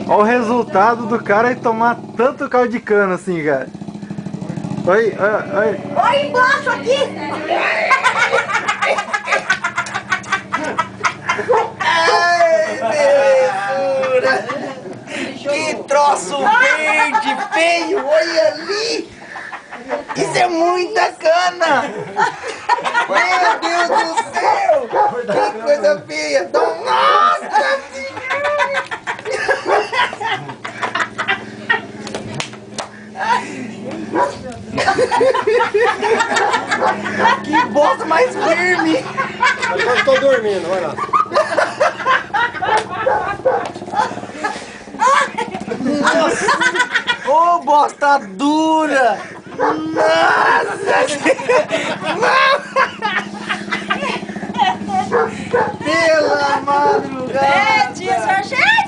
Olha o resultado do cara tomar tanto caldo de cana assim, cara. Oi, oi. Olha embaixo aqui! Ai, belezura! Que troço verde, feio! Olha ali! Isso é muita cana! Meu Deus do céu! Que coisa feia! Nossa Senhora! Que bosta mais firme! Agora eu tô dormindo, olha lá. Nossa! Ô, bosta dura! Nossa! Pela madrugada! É, tia, senhor, gente!